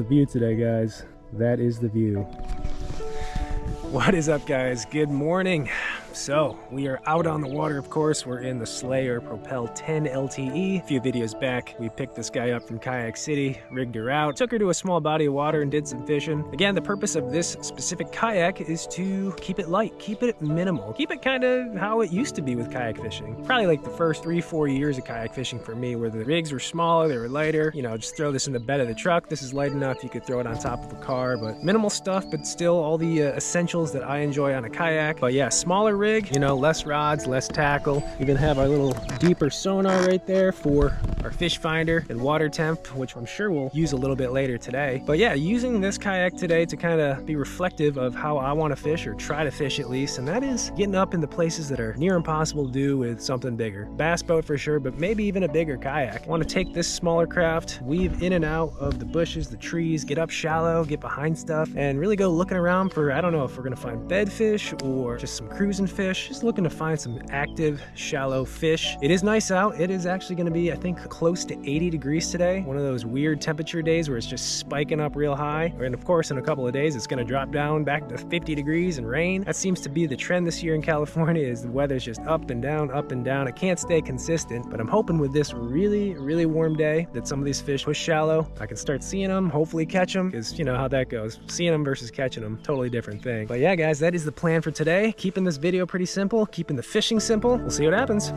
view today, guys. That is the view. What is up, guys? Good morning. So we are out on the water, of course. We're in the Slayer Propel 10 LTE. A few videos back, we picked this guy up from Kayak City, rigged her out, took her to a small body of water and did some fishing. Again, the purpose of this specific kayak is to keep it light, keep it minimal, keep it kind of how it used to be with kayak fishing. Probably like the first 3-4 years of kayak fishing for me, where the rigs were smaller, they were lighter. You know, just throw this in the bed of the truck. This is light enough, you could throw it on top of a car, but minimal stuff, but still all the essentials that I enjoy on a kayak. But yeah, smaller rig, you know, less rods, less tackle. Even have our little deeper sonar right there for our fish finder and water temp, which I'm sure we'll use a little bit later today. But yeah, using this kayak today to kind of be reflective of how I want to fish, or try to fish at least, and that is getting up in the places that are near impossible to do with something bigger. Bass boat for sure, but maybe even a bigger kayak. I want to take this smaller craft, weave in and out of the bushes, the trees, get up shallow, get behind stuff, and really go looking around for, I don't know if we're gonna find bedfish or just some cruising fish. Just looking to find some active, shallow fish. It is nice out. It is actually going to be, I think, close to 80 degrees today. One of those weird temperature days where it's just spiking up real high. And of course, in a couple of days, it's going to drop down back to 50 degrees and rain. That seems to be the trend this year in California, is the weather's just up and down, up and down. It can't stay consistent, but I'm hoping with this really, really warm day that some of these fish push shallow. I can start seeing them, hopefully catch them, because you know how that goes. Seeing them versus catching them, totally different thing. But yeah, guys, that is the plan for today. Keeping this video pretty simple, keeping the fishing simple. We'll see what happens.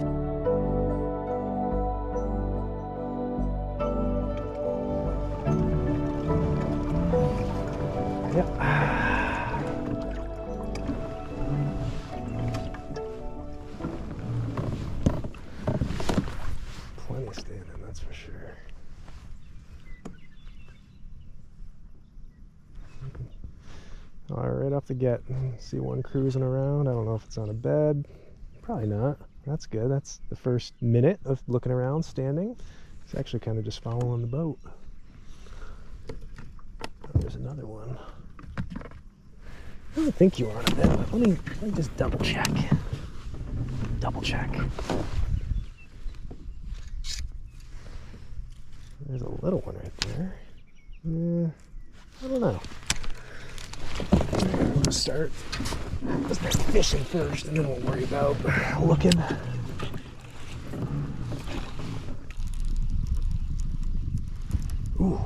Yep. Plenty of standing, that's for sure. All right, right off the get, see one cruising around. I don't know if it's on a bed. Probably not. That's good. That's the first minute of looking around, standing. It's actually kind of just following the boat. Oh, there's another one. I don't think you are on a bed, but let me just double check. Double check. There's a little one right there. I don't know. Let's start fishing first, and then we'll worry about looking. Ooh,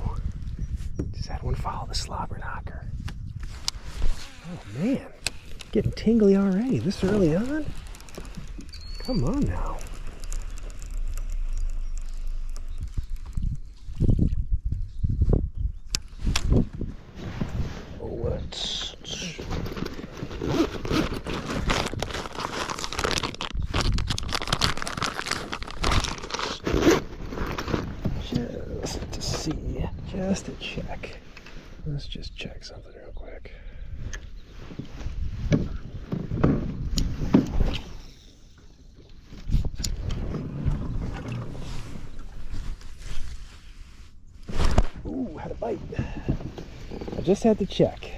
just had one follow the slobber knocker. Oh man, getting tingly already this early on? Come on now. Just to check. Let's just check something real quick. Ooh, had a bite. I just had to check.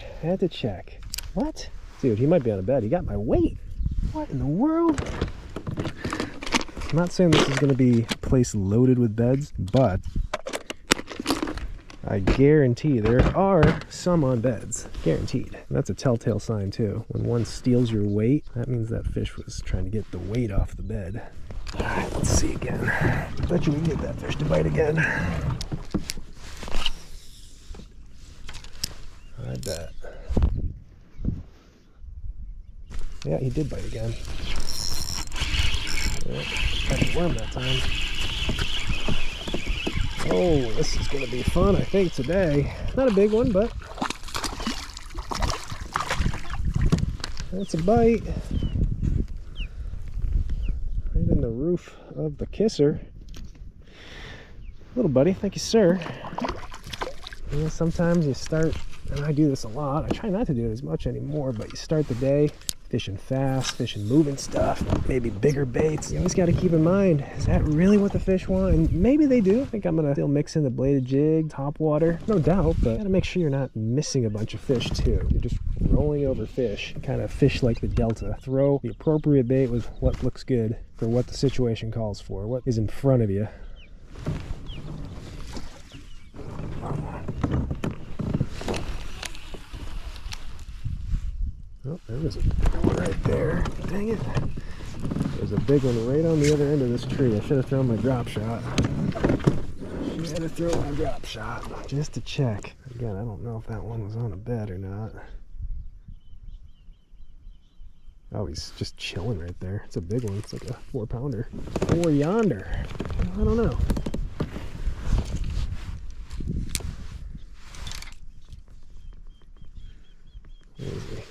What? Dude, he might be on a bed. He got my weight. What in the world? I'm not saying this is going to be a place loaded with beds, but I guarantee there are some on beds. Guaranteed. And that's a telltale sign too. When one steals your weight, that means that fish was trying to get the weight off the bed. Alright, let's see again. Bet you we can get that fish to bite again. I bet. Yeah, he did bite again. Yeah, tried to worm that time. Oh, this is going to be fun, I think, today. Not a big one, but that's a bite. Right in the roof of the kisser. Little buddy, thank you, sir. You know, sometimes you start, and I do this a lot. I try not to do it as much anymore, but you start the day fishing fast, fishing moving stuff, maybe bigger baits. You always got to keep in mind, is that really what the fish want? And maybe they do. I think I'm gonna still mix in the bladed jig, top water, no doubt, but you gotta make sure you're not missing a bunch of fish too. You're just rolling over fish, kind of fish like the Delta. Throw the appropriate bait with what looks good for what the situation calls for, what is in front of you. There was a big one right there. Dang it. There's a big one right on the other end of this tree. I should have thrown my drop shot. Should have thrown my drop shot just to check. Again, I don't know if that one was on a bed or not. Oh, he's just chilling right there. It's a big one. It's like a 4-pounder. Or yonder. I don't know. Where is he?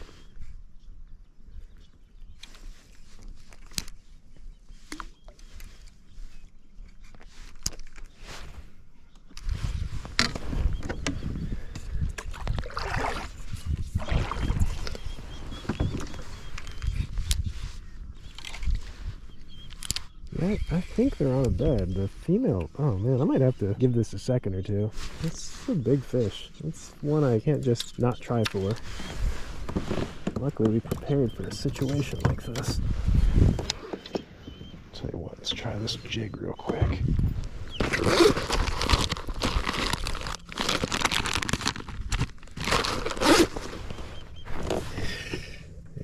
I think they're on a bed. The female, oh man, I might have to give this a second or two. It's a big fish. It's one I can't just not try for. Luckily, we prepared for a situation like this. Tell you what, let's try this jig real quick.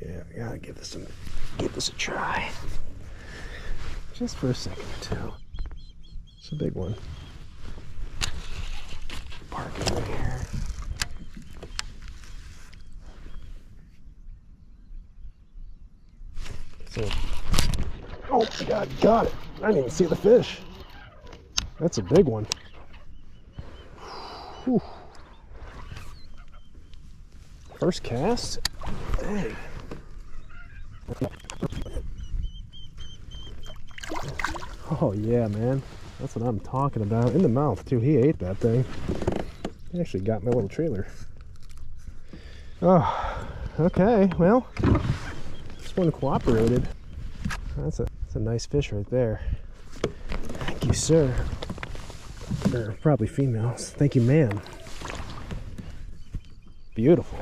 Yeah, I gotta give this a try. Just for a second or two. It's a big one. Park it over here. So, oh God, got it. I didn't even see the fish. That's a big one. Whew. First cast? Dang. Oh yeah, man. That's what I'm talking about. In the mouth too. He ate that thing. He actually got my little trailer. Oh, okay. Well, this one cooperated. That's a nice fish right there. Thank you, sir. They're probably females. Thank you, ma'am. Beautiful.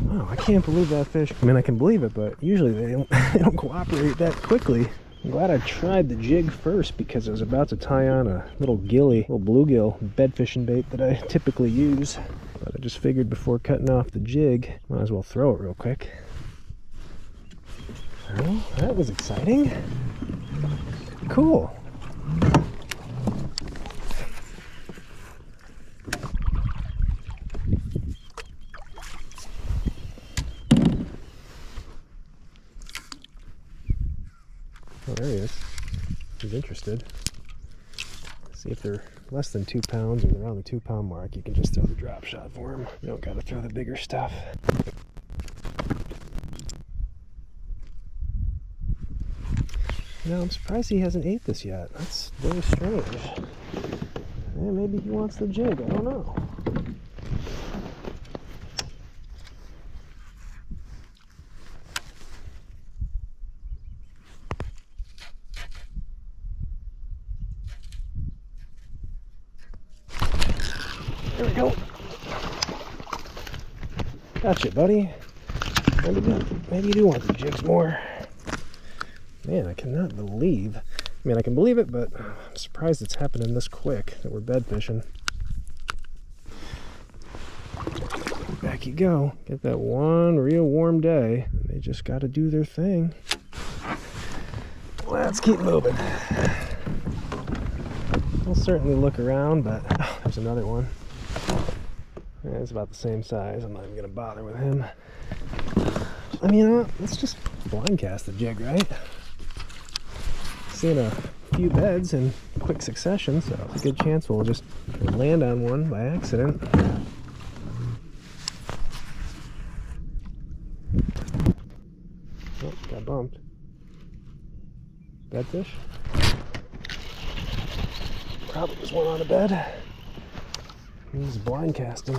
Wow, I can't believe that fish. I mean, I can believe it, but usually they don't cooperate that quickly. I'm glad I tried the jig first because I was about to tie on a little bluegill bed fishing bait that I typically use. But I just figured before cutting off the jig, might as well throw it real quick. Well, that was exciting. Cool. Oh, there he is. He's interested. See if they're less than 2 pounds or they're around the 2 pound mark, you can just throw the drop shot for him. You don't got to throw the bigger stuff. No, I'm surprised he hasn't ate this yet. That's very strange. Yeah, maybe he wants the jig. I don't know. There we go. Gotcha, buddy. Maybe you do want the jigs more. Man, I cannot believe. I mean, I can believe it, but I'm surprised it's happening this quick that we're bed fishing. Back you go. Get that one real warm day. They just got to do their thing. Let's keep moving. We'll certainly look around, but oh, there's another one. Yeah, it's about the same size. I'm not even going to bother with him. I mean, you know what? Let's just blind cast the jig, right? Seen a few beds in quick succession, so it's a good chance we'll just land on one by accident. Oh, got bumped. Bedfish? Probably was one on a bed. He's blind casting.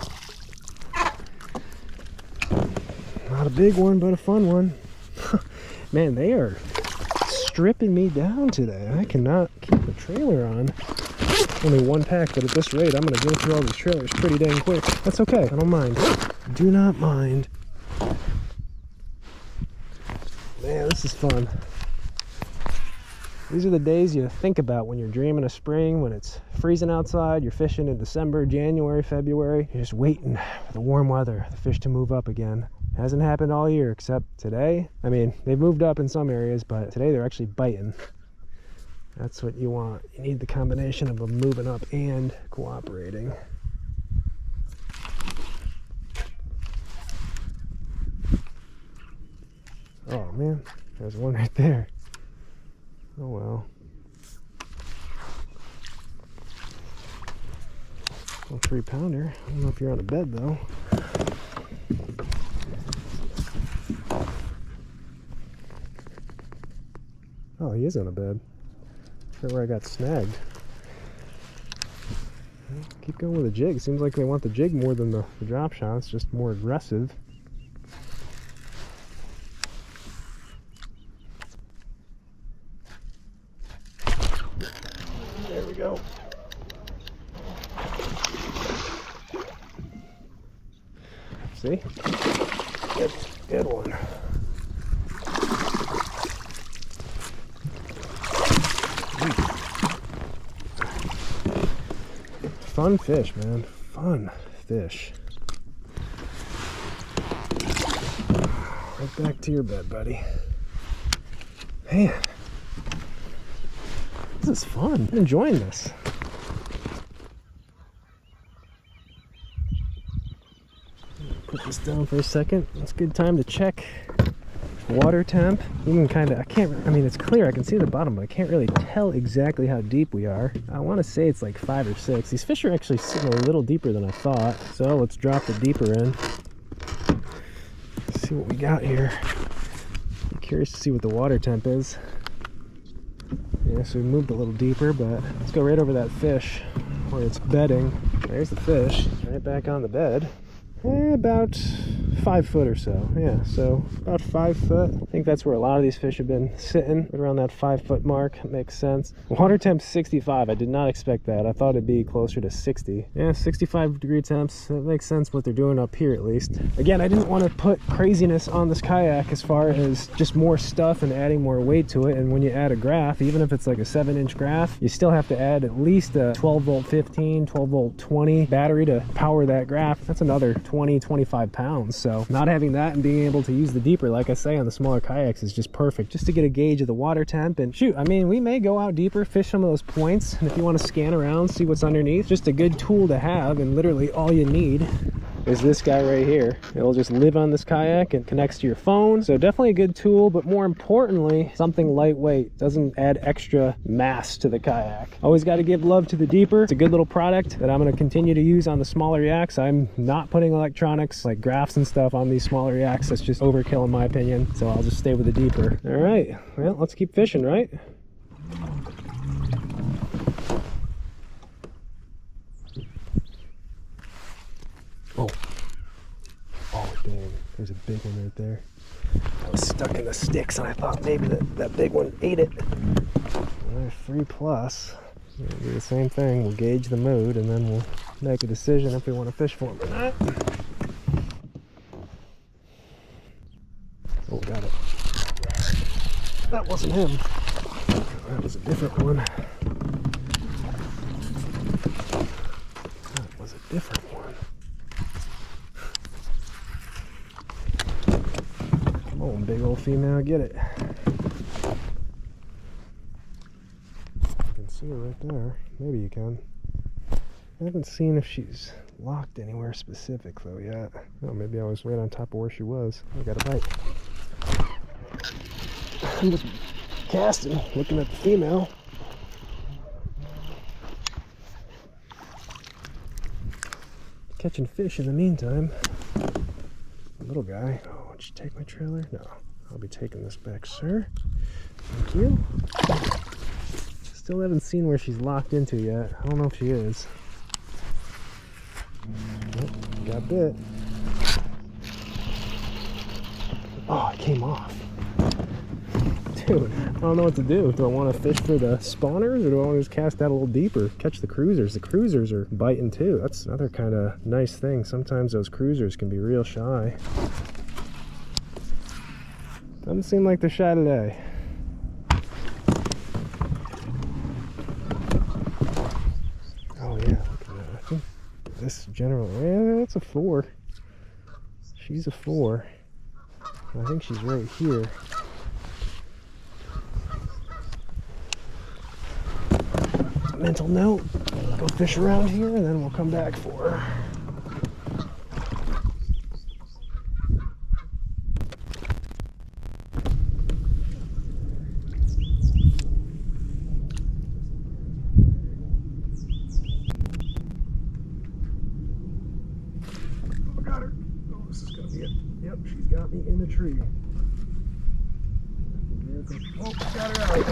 Not a big one, but a fun one. Man, they are stripping me down today. I cannot keep a trailer on. Only one pack, but at this rate, I'm going to go through all these trailers pretty dang quick. That's okay. I don't mind. Do not mind. Man, this is fun. These are the days you think about when you're dreaming of spring, when it's freezing outside, you're fishing in December, January, February. You're just waiting for the warm weather, the fish to move up again. Hasn't happened all year except today. I mean, they've moved up in some areas, but today they're actually biting. That's what you want. You need the combination of them moving up and cooperating. Oh man, there's one right there. Oh well. A 3-pounder. I don't know if you're on a bed though. Oh, he is on a bed. That's where I got snagged. Keep going with the jig. Seems like they want the jig more than the drop shot. It's just more aggressive. There we go. See? Good one. Fun fish, man. Fun fish. Right back to your bed, buddy. Man, this is fun. I'm enjoying this. Put this down for a second. It's a good time to check water temp. Even kind of, I mean, it's clear. I can see the bottom, but I can't really tell exactly how deep we are. I want to say it's like 5 or 6. These fish are actually sitting a little deeper than I thought. So let's drop the deeper in. Let's see what we got here. I'm curious to see what the water temp is. Yeah, so we moved a little deeper, but let's go right over that fish where it's bedding. There's the fish, right back on the bed. About 5 foot or so. Yeah, so about 5 foot. I think that's where a lot of these fish have been sitting, right around that 5 foot mark. It makes sense. Water temp 65. I did not expect that. I thought it'd be closer to 60. Yeah, 65 degree temps. That makes sense what they're doing up here at least. Again, I didn't want to put craziness on this kayak as far as just more stuff and adding more weight to it. And when you add a graph, even if it's like a 7-inch graph, you still have to add at least a 12 volt 15, 12 volt 20 battery to power that graph. That's another 20-25 pounds. So not having that and being able to use the deeper, like I say, on the smaller kayaks is just perfect, just to get a gauge of the water temp. And shoot, I mean, we may go out deeper, fish some of those points, and if you want to scan around, see what's underneath, just a good tool to have. And literally all you need is this guy right here. It'll just live on this kayak and connects to your phone. So definitely a good tool, but more importantly, something lightweight. Doesn't add extra mass to the kayak. Always got to give love to the deeper. It's a good little product that I'm going to continue to use on the smaller yaks. I'm not putting electronics like graphs and stuff on these smaller yaks. That's just overkill in my opinion. So I'll just stay with the deeper. All right, well, let's keep fishing, right? Oh, dang, there's a big one right there. I was stuck in the sticks and I thought maybe that big one ate it. All right, 3+. We'll do the same thing. We'll gauge the mood and then we'll make a decision if we want to fish for him or not. Oh, got it. That wasn't him. That was a different one. That was a different one. Come on, big old female, get it. You can see her right there. Maybe you can. I haven't seen if she's locked anywhere specific though yet. Oh, maybe I was right on top of where she was. I got a bite. I'm just casting, looking at the female. Catching fish in the meantime. Little guy. Oh, would you take my trailer? No, I'll be taking this back, sir. Thank you. Still haven't seen where she's locked into yet. I don't know if she is. Oh, got bit. Oh, it came off. Dude, I don't know what to do. Do I want to fish for the spawners or do I want to just cast that a little deeper? Catch the cruisers. The cruisers are biting too. That's another kind of nice thing. Sometimes those cruisers can be real shy. Doesn't seem like they're shy today. Oh yeah, look at that. I think this general, yeah, that's a 4. She's a 4. I think she's right here. Mental note, go fish around here and then we'll come back for her. Got her. Oh, this is gonna be it. Yep, she's got me in the tree. Oh, got her out.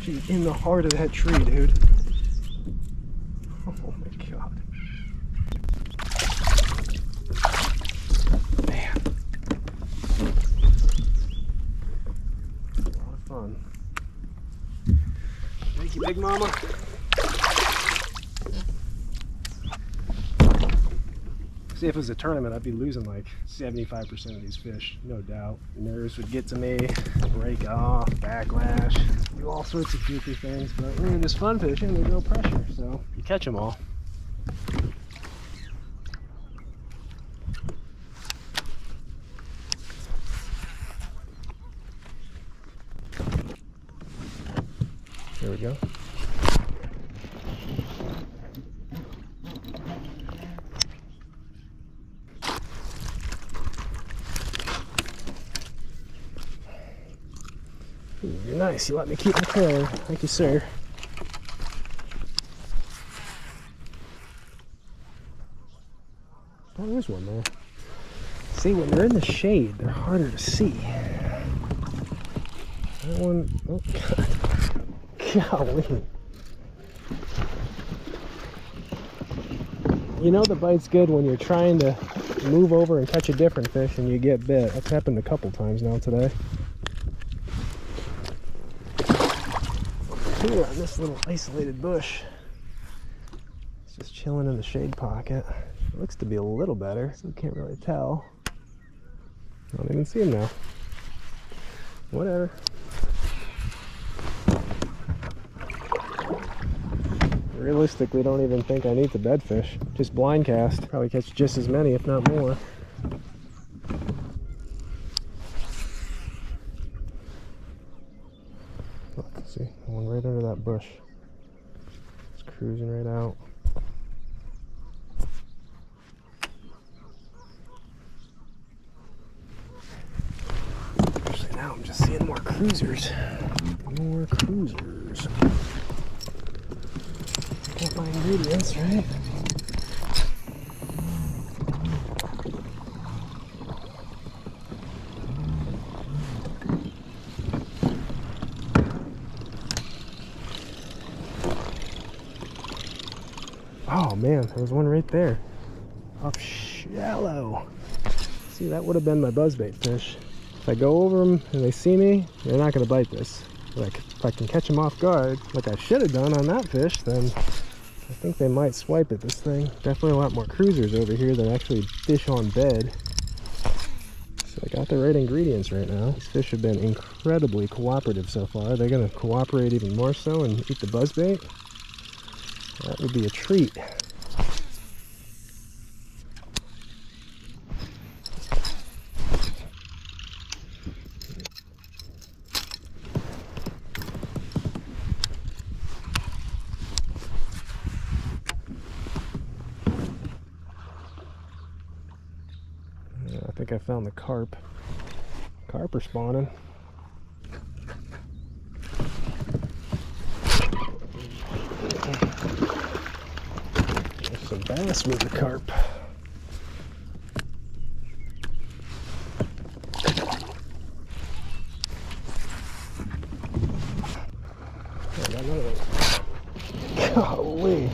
She's in the heart of that tree, dude. Oh my god. Man. A lot of fun. Thank you, Big Mama. See, if it was a tournament, I'd be losing like 75% of these fish, no doubt. Nerves would get to me, break off, backlash, do all sorts of goofy things. But when you're just fun fishing, there's no pressure, so you catch them all. There we go. Ooh, you're nice. You let me keep my trailer. Thank you, sir. Oh, there's one there. See, when they're in the shade, they're harder to see. That one, oh god. Golly. You know the bite's good when you're trying to move over and catch a different fish and you get bit. That's happened a couple times now today. Here on this little isolated bush. It's just chilling in the shade pocket. It looks to be a little better, so we can't really tell. I don't even see him now. Whatever. Realistically, don't even think I need to bed fish. Just blind cast. Probably catch just as many, if not more. Look, see, one right under that bush. It's cruising right out. Actually, now I'm just seeing more cruisers. More cruisers. Got my ingredients, right? Oh man, there was one right there. Off shallow. See, that would have been my buzzbait fish. If I go over them and they see me, they're not going to bite this. But if I can catch them off guard, like I should have done on that fish, then I think they might swipe at this thing. Definitely a lot more cruisers over here than actually fish on bed. So I got the right ingredients right now. These fish have been incredibly cooperative so far. They're going to cooperate even more so and eat the buzzbait. That would be a treat. I think I found the carp. Carp are spawning. There's some bass with the carp. I got another one. Golly.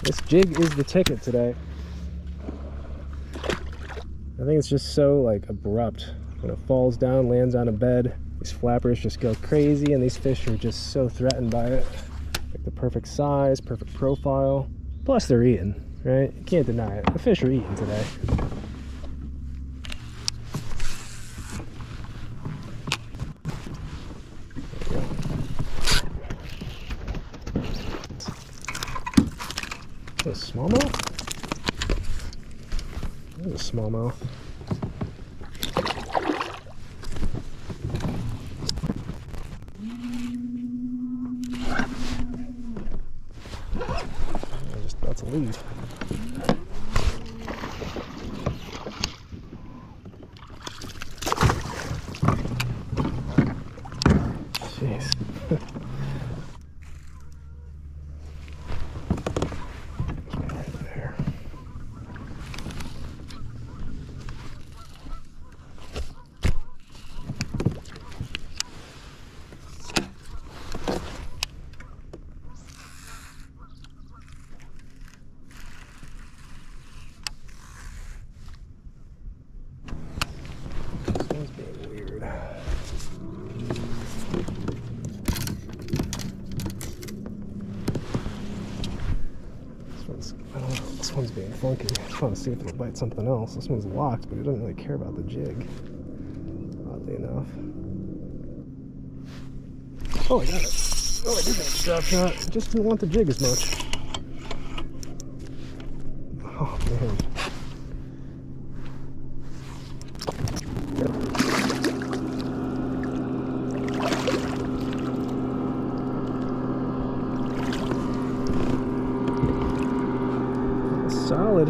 This jig is the ticket today. I think it's just so like abrupt. When it falls down, lands on a bed, these flappers just go crazy and these fish are just so threatened by it. Like the perfect size, perfect profile. Plus they're eating, right? You can't deny it. The fish are eating today. A smallmouth? There's a smallmouth. I'm just about to leave. Jeez. Right there. This one's being weird. This one's being funky. I just want to see if it'll bite something else. This one's locked, but it doesn't really care about the jig, oddly enough. Oh, I got it. Oh, I did get a drop shot. Just didn't want the jig as much. Oh, man. Solid.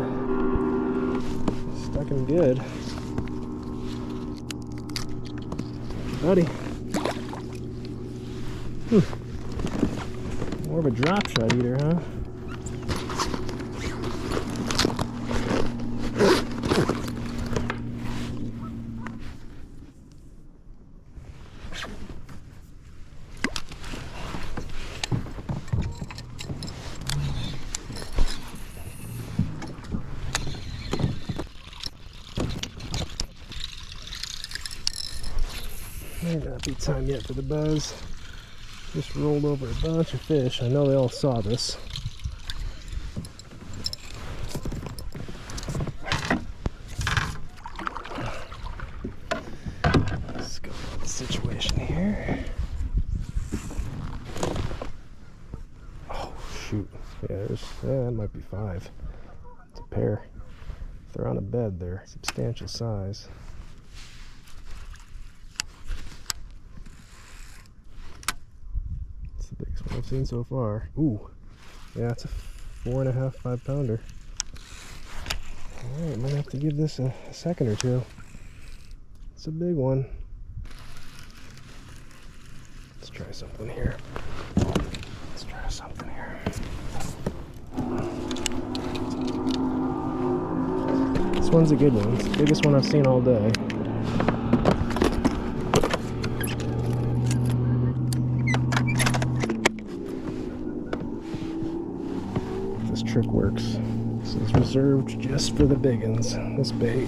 Stuck in good. Buddy. More of a drop shot eater, huh? May not be time yet for the buzz. Just rolled over a bunch of fish. I know they all saw this. Let's go about the situation here. Oh shoot. Yeah, that might be 5. It's a pair. If they're on a bed, they're substantial size. Biggest one I've seen so far. Ooh, yeah, it's a 4.5, 5 pounder. Alright, might have to give this a second or two. It's a big one. Let's try something here. This one's a good one. It's the biggest one I've seen all day. Trick works. This is reserved just for the big uns. This bait,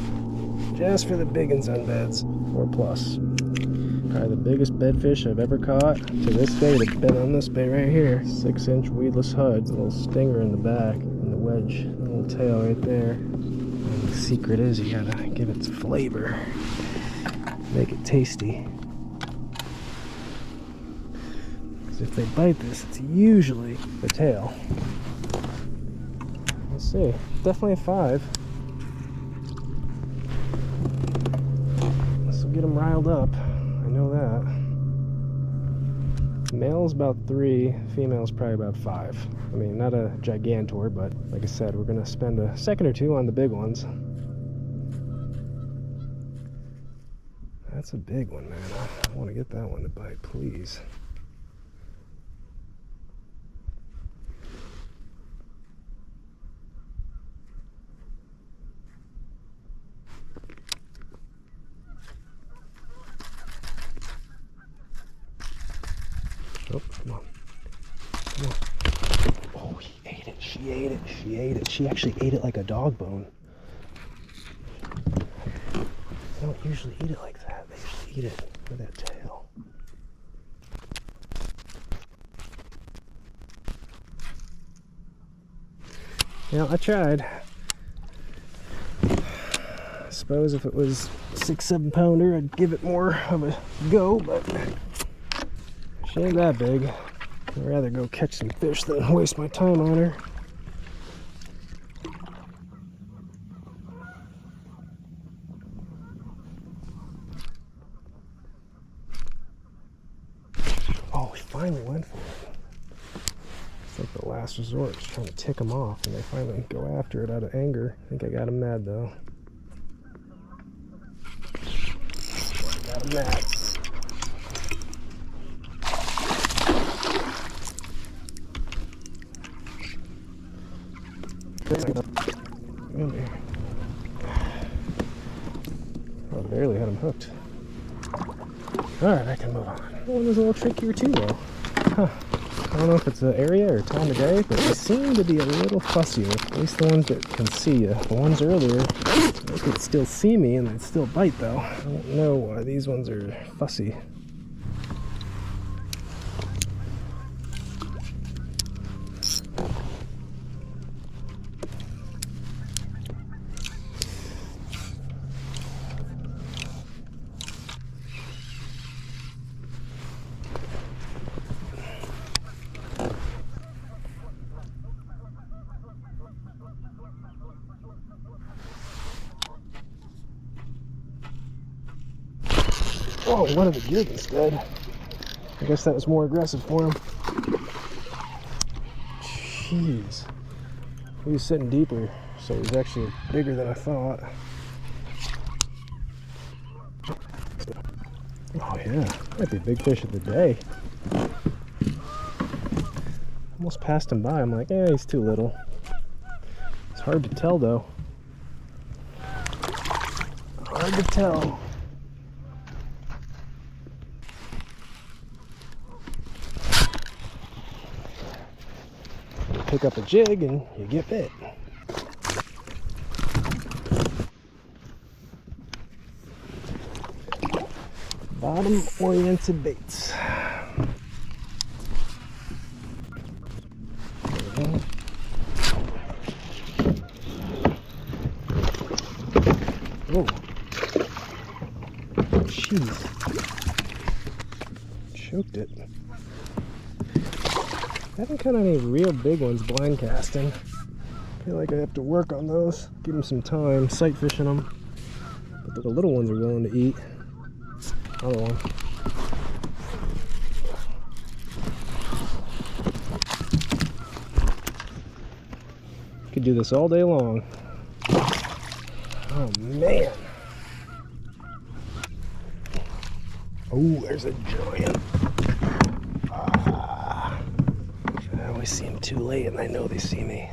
just for the big uns on beds, or plus. Probably the biggest bedfish I've ever caught to this date have been on this bait right here. 6-inch weedless hud, little stinger in the back, and the wedge, the little tail right there. And the secret is you gotta give it some flavor, make it tasty. Because if they bite this, it's usually the tail. Let's see. Definitely a 5. This will get them riled up. I know that. Male's about 3, female's probably about 5. I mean, not a gigantor, but like I said, we're gonna spend a second or two on the big ones. That's a big one, man. I want to get that one to bite, please. Oh, come on. Come on. Oh, he ate it. She ate it. She ate it. She actually ate it like a dog bone. They don't usually eat it like that. They usually eat it with that tail. Yeah, I tried. I suppose if it was a 6-7 pounder, I'd give it more of a go, but she ain't that big. I'd rather go catch some fish than waste my time on her. a last resort, just trying to tick them off, and they finally go after it out of anger. I think I got them mad though. Got them mad. Oh, barely had him hooked. Alright, I can move on. That one was a little trickier too though. Huh. I don't know if it's the area or time of day, but they seem to be a little fussier. At least the ones that can see you. The ones earlier, they could still see me and they'd still bite though. I don't know why these ones are fussy. Oh, one of the gig instead. I guess that was more aggressive for him. Jeez. He was sitting deeper, so he was actually bigger than I thought. Oh yeah, might be a big fish of the day. Almost passed him by. I'm like, eh, he's too little. It's hard to tell though. Hard to tell. Pick up a jig and you get bit. Bottom oriented baits. Oh, jeez. Choked it. I haven't caught any real big ones blind casting. I feel like I have to work on those, give them some time, sight fishing them. But the little ones are willing to eat. Another one. Could do this all day long. Oh man. Oh, there's a giant. I see them too late and I know they see me.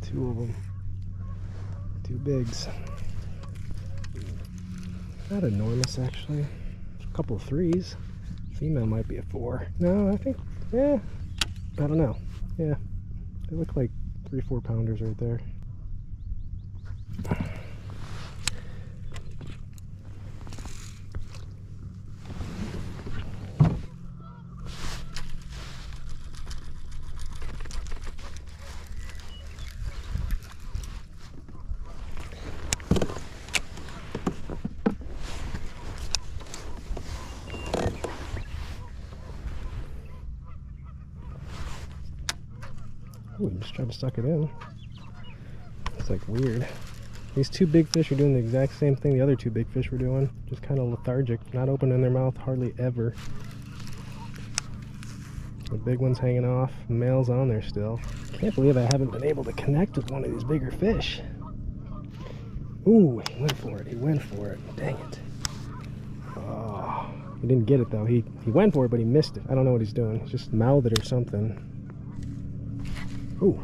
Two of them. Two bigs. Not enormous actually. A couple of threes. Female might be a 4. No, I think, yeah. I don't know. Yeah. They look like 3-4 pounders right there. Ooh, just tried to suck it in. It's like weird. These two big fish are doing the exact same thing the other two big fish were doing. Just kind of lethargic, not opening their mouth hardly ever. The big one's hanging off, the male's on there still. Can't believe I haven't been able to connect with one of these bigger fish. Ooh, he went for it, he went for it. Dang it. Oh, he didn't get it though. He went for it, but he missed it. I don't know what he's doing. He's just mouthed it or something. Ooh.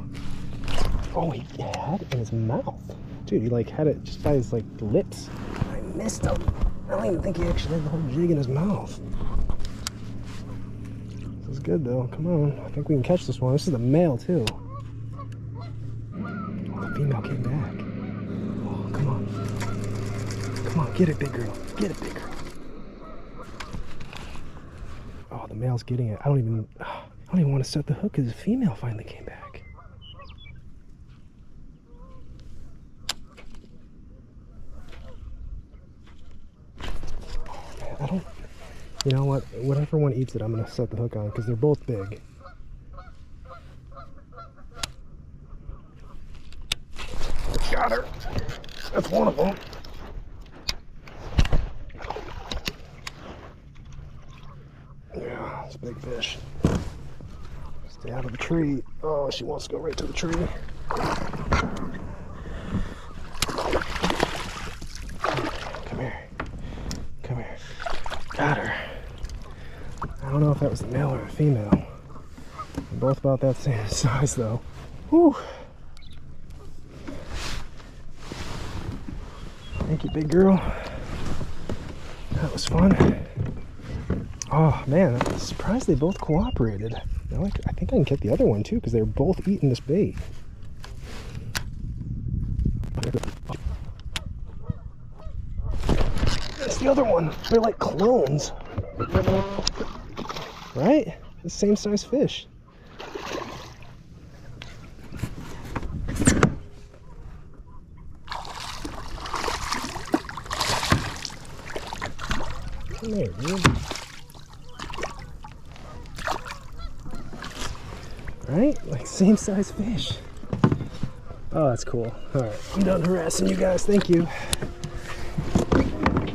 Oh, he had it in his mouth. Dude, he like had it just by his like lips. I missed him. I don't even think he actually had the whole jig in his mouth. This is good though. Come on. I think we can catch this one. This is the male too. Oh, the female came back. Oh, come on. Come on, get it, big girl. Get it, big girl. Oh, the male's getting it. I don't even want to set the hook because the female finally came back. I don't, you know what, whatever one eats it, I'm going to set the hook on because they're both big. Got her. That's one of them. Yeah, it's a big fish. Stay out of the tree. Oh, she wants to go right to the tree. Come here. Come here. Got her. I don't know if that was a male or a female. They're both about that same size though. Whew. Thank you, big girl. That was fun. Oh man, I'm surprised they both cooperated. I think I can get the other one too because they're both eating this bait. That's the other one. They're like clones. Right? The same size fish. Come here, dude. Right? Like same size fish. Oh, that's cool. All right, I'm done harassing you guys. Thank you.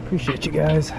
Appreciate you guys.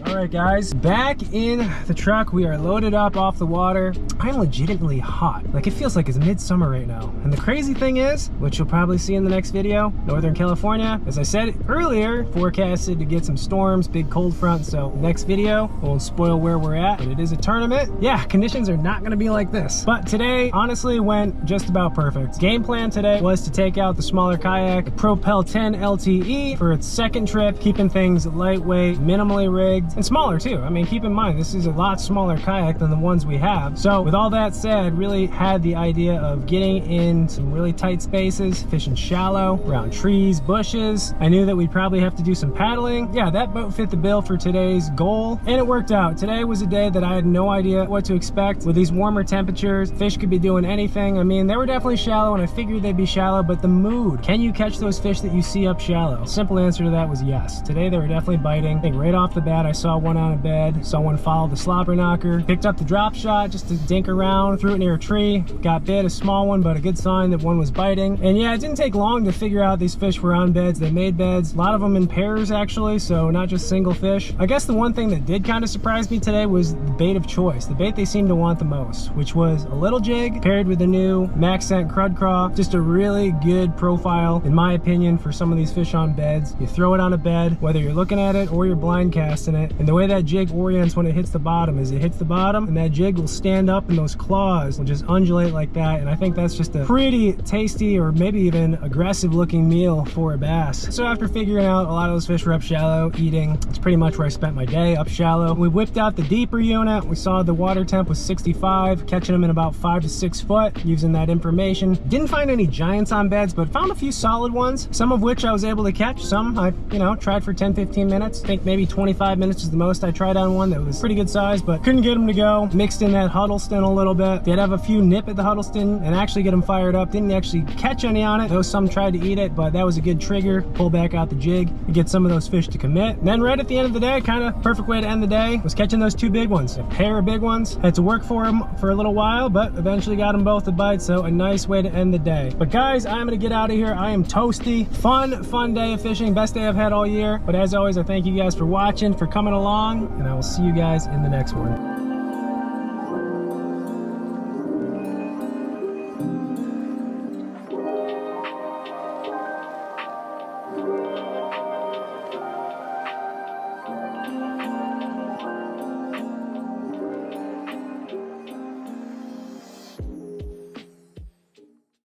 Alright guys, back in the truck. We are loaded up off the water. I'm legitimately hot. Like it feels like it's midsummer right now. And the crazy thing is, which you'll probably see in the next video, Northern California, as I said earlier, forecasted to get some storms, big cold front. So next video won't spoil where we're at, but it is a tournament. Yeah, conditions are not gonna be like this. But today, honestly, went just about perfect. Game plan today was to take out the smaller kayak, the Propel 10 LTE for its second trip, keeping things lightweight, minimally rigged, and smaller too. I mean, keep in mind, this is a lot smaller kayak than the ones we have. So with all that said, really had the idea of getting in some really tight spaces, fishing shallow, around trees, bushes. I knew that we'd probably have to do some paddling. Yeah, that boat fit the bill for today's goal, and it worked out. Today was a day that I had no idea what to expect. With these warmer temperatures, fish could be doing anything. I mean, they were definitely shallow, and I figured they'd be shallow, but the mood, can you catch those fish that you see up shallow? Simple answer to that was yes. Today they were definitely biting. I think right off the bat, I saw one on a bed, saw one follow the slobber knocker, picked up the drop shot just to dink around, threw it near a tree, got bit, a small one, but a good sign that one was biting. And yeah, it didn't take long to figure out these fish were on beds. They made beds, a lot of them in pairs actually, so not just single fish. I guess the one thing that did kind of surprise me today was the bait of choice, the bait they seemed to want the most, which was a little jig paired with the new Max Scent Crud Craw. Just a really good profile, in my opinion, for some of these fish on beds. You throw it on a bed, whether you're looking at it or you're blind casting it, and the way that jig orients when it hits the bottom is it hits the bottom and that jig will stand up and those claws will just undulate like that. And I think that's just a pretty tasty or maybe even aggressive looking meal for a bass. So after figuring out a lot of those fish were up shallow eating, it's pretty much where I spent my day, up shallow. We whipped out the deeper unit. We saw the water temp was 65, catching them in about 5 to 6 foot using that information. Didn't find any giants on beds, but found a few solid ones, some of which I was able to catch. Some I, tried for 10-15 minutes. I think maybe 25 minutes is the most I tried on one that was pretty good size, but couldn't get them to go. Mixed in that Huddleston a little bit. Did have a few nip at the Huddleston and actually get them fired up. Didn't actually catch any on it, though some tried to eat it, but that was a good trigger. Pull back out the jig and get some of those fish to commit. And then right at the end of the day, kind of perfect way to end the day, was catching those two big ones. A pair of big ones. Had to work for them for a little while, but eventually got them both to bite, so a nice way to end the day. But guys, I'm gonna get out of here. I am toasty. Fun day of fishing. Best day I've had all year. But as always, I thank you guys for watching, for coming along, and I will see you guys in the next one.